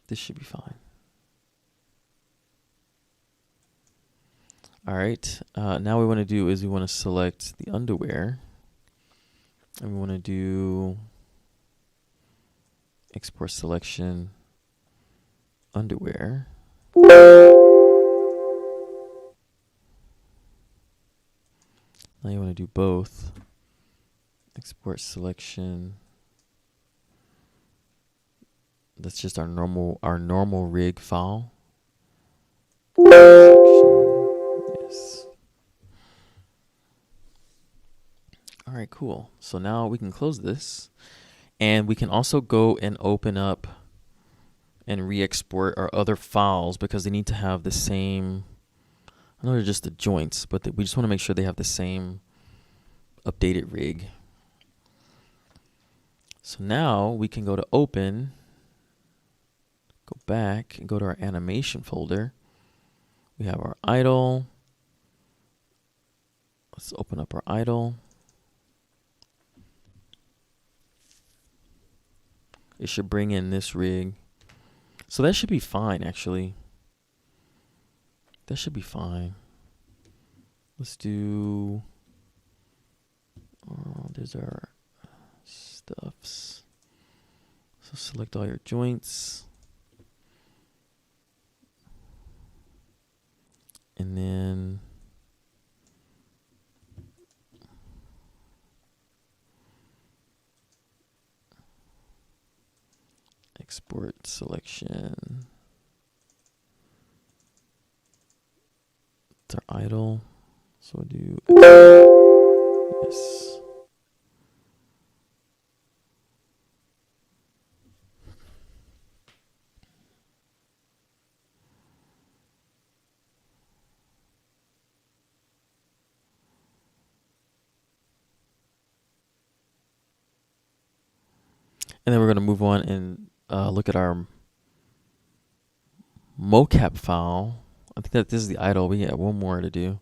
This should be fine. All right. Now what we want to do is we want to select the underwear. And we want to do export selection underwear. Now you want to do both. Export selection. That's just our normal rig file. Yes. All right, cool. So now we can close this, and we can also go and open up and re-export our other files because they need to have the same. I know they're just the joints, but we just want to make sure they have the same updated rig. So now we can go to open, go back and go to our animation folder. We have our idle. Let's open up our idle. It should bring in this rig. So that should be fine, actually. That should be fine. Let's do, there's our stuffs. So select all your joints. And then export selection. It's our idle. So we'll do yes. And then we're going to move on and look at our mocap file. I think that this is the idle. We have one more to do.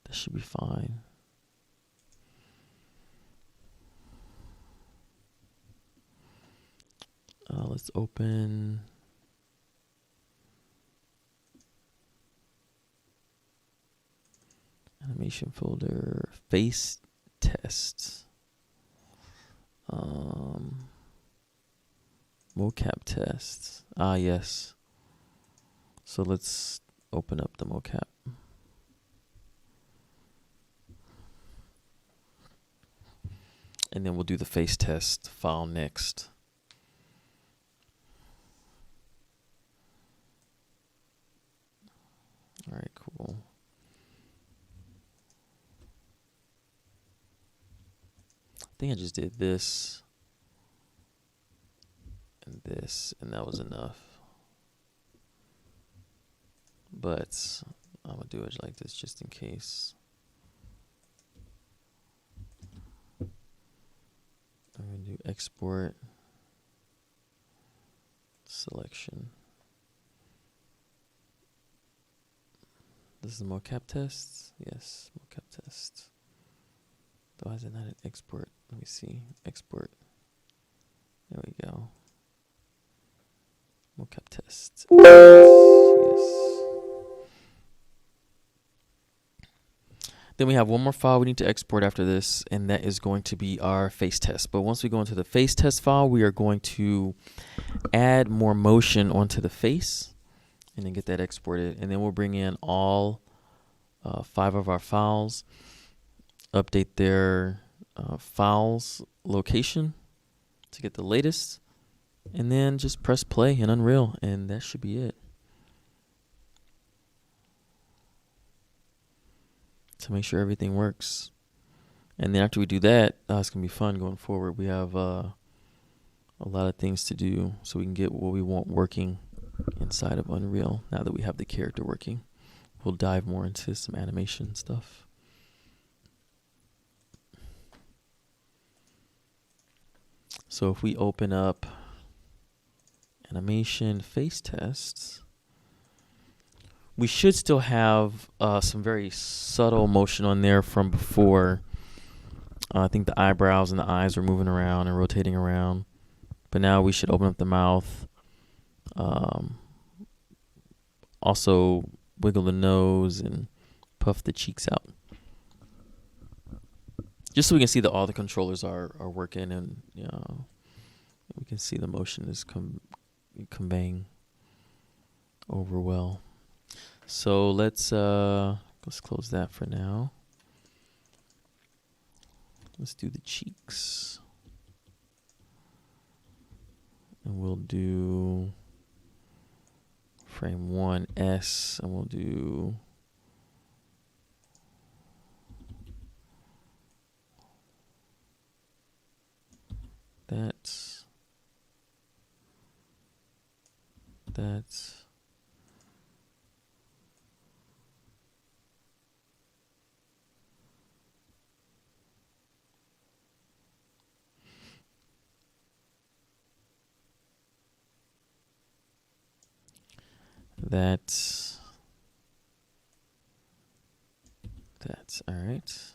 That should be fine. Let's open animation folder, face test, mocap test. Yes. So let's open up the mocap. And then we'll do the face test file next. All right, cool. I think I just did this and this, and that was enough. But I'm gonna do it like this just in case. I'm gonna do export selection. This is the mocap test. Yes, mocap test. Why is it not an export? Let me see. Export. There we go. Mocap test. Yes. Then we have one more file we need to export after this, and that is going to be our face test. But once we go into the face test file, we are going to add more motion onto the face and then get that exported. And then we'll bring in all 5 of our files, update their files location to get the latest, and then just press play in Unreal, and that should be it. To make sure everything works. And then after we do that, it's going to be fun going forward. We have a lot of things to do so we can get what we want working inside of Unreal now that we have the character working. We'll dive more into some animation stuff. So if we open up animation face tests, we should still have some very subtle motion on there from before. I think the eyebrows and the eyes are moving around and rotating around. But now we should open up the mouth. Also wiggle the nose and puff the cheeks out. Just so we can see that all the controllers are working, and we can see the motion is conveying over well. So let's close that for now. Let's do the cheeks. And we'll do frame 1S, and we'll do that's all right.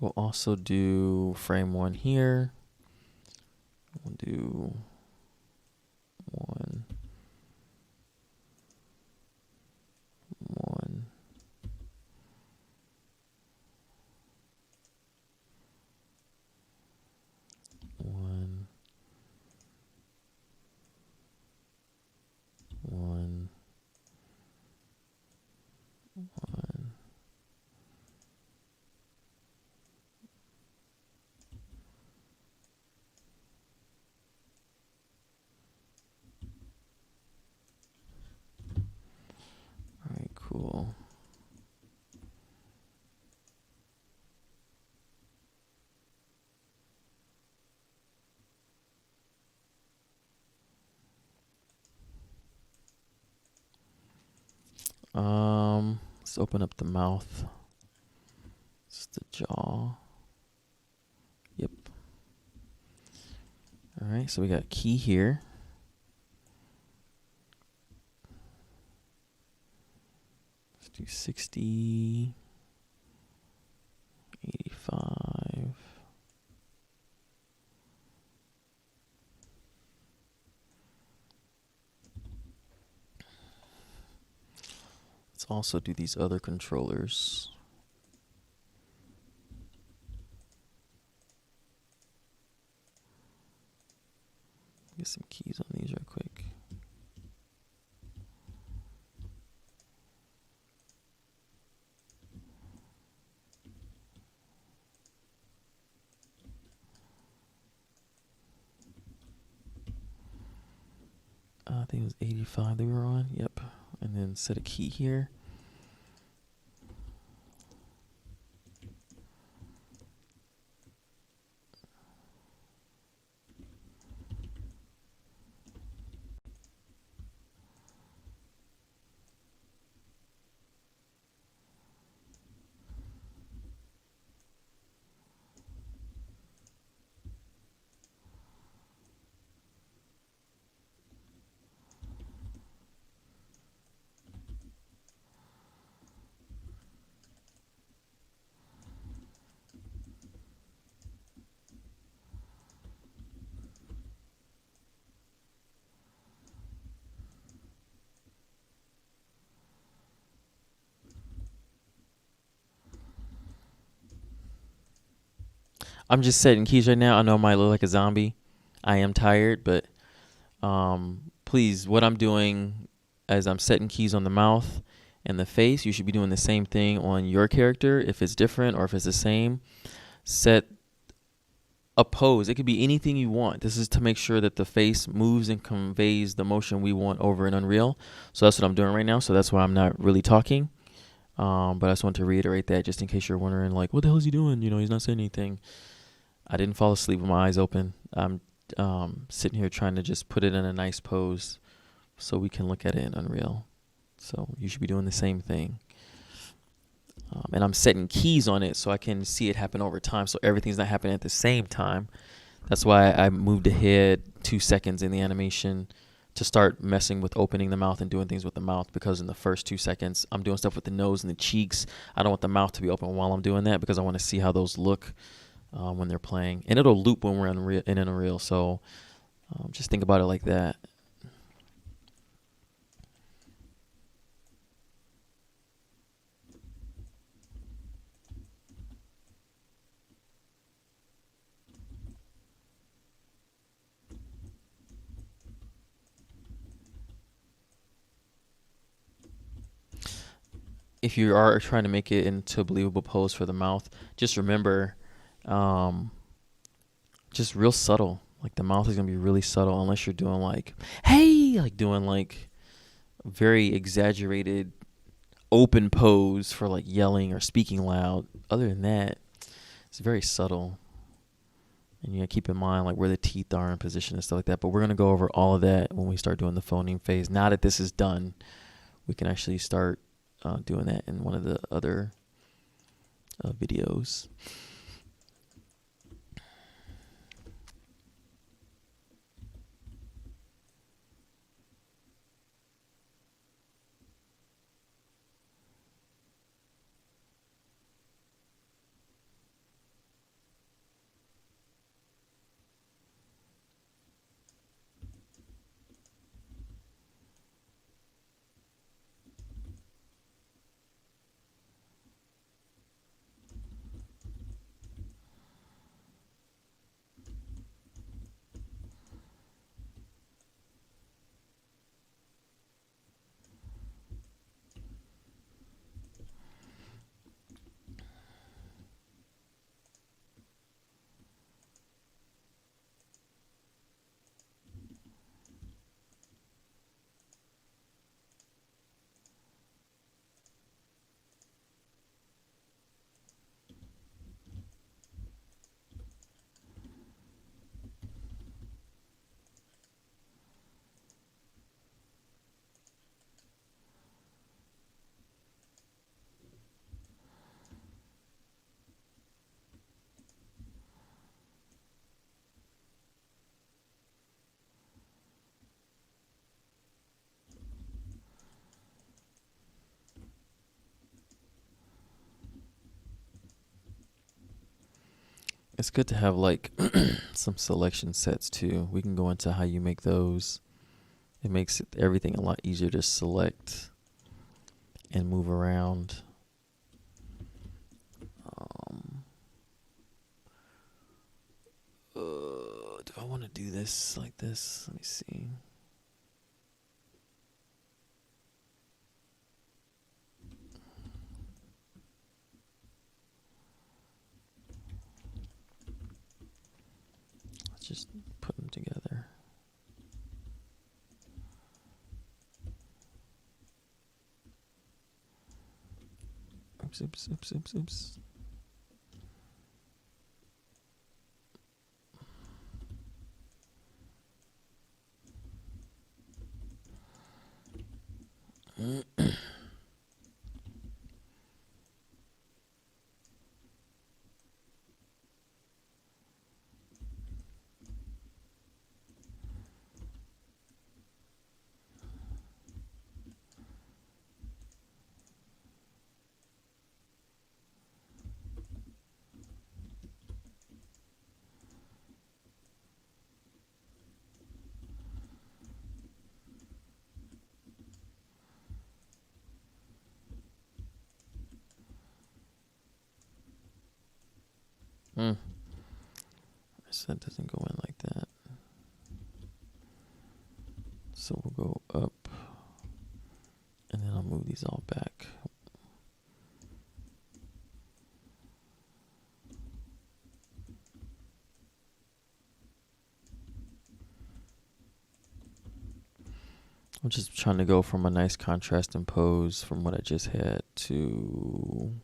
We'll also do frame 1 here. We'll do 1, 1, 1, 1, 1. All right, cool. Let's open up the mouth. It's the jaw. Yep. All right, so we got key here. Let's do 60, 85. Let's also do these other controllers. Get some keys on these real quick. I think it was 85 that we were on. Yep. And then set a key here. I'm just setting keys right now. I know I might look like a zombie. I am tired, but please, what I'm doing as I'm setting keys on the mouth and the face, you should be doing the same thing on your character. If it's different or if it's the same, set a pose. It could be anything you want. This is to make sure that the face moves and conveys the motion we want over in Unreal. So that's what I'm doing right now. So that's why I'm not really talking. But I just want to reiterate that just in case you're wondering, like, what the hell is he doing? He's not saying anything. I didn't fall asleep with my eyes open. I'm sitting here trying to just put it in a nice pose so we can look at it in Unreal. So you should be doing the same thing. And I'm setting keys on it so I can see it happen over time, so everything's not happening at the same time. That's why I moved ahead 2 seconds in the animation to start messing with opening the mouth and doing things with the mouth, because in the first 2 seconds I'm doing stuff with the nose and the cheeks. I don't want the mouth to be open while I'm doing that, because I want to see how those look when they're playing. And it'll loop when we're in Unreal, so just think about it like that. If you are trying to make it into a believable pose for the mouth, just remember, just real subtle. Like the mouth is gonna be really subtle, unless you're doing like, hey, like doing like very exaggerated open pose for like yelling or speaking loud. Other than that, it's very subtle. And you gotta keep in mind like where the teeth are in position and stuff like that. But we're gonna go over all of that when we start doing the phoneme phase. Now that this is done, we can actually start doing that in one of the other videos. It's good to have like some selection sets too. We can go into how you make those. It makes everything a lot easier to select and move around. Do I want to do this like this? Let me see. Let's just put them together. Oops, oops, oops, oops, oops. So that doesn't go in like that. So we'll go up, and then I'll move these all back. I'm just trying to go from a nice contrast and pose from what I just had to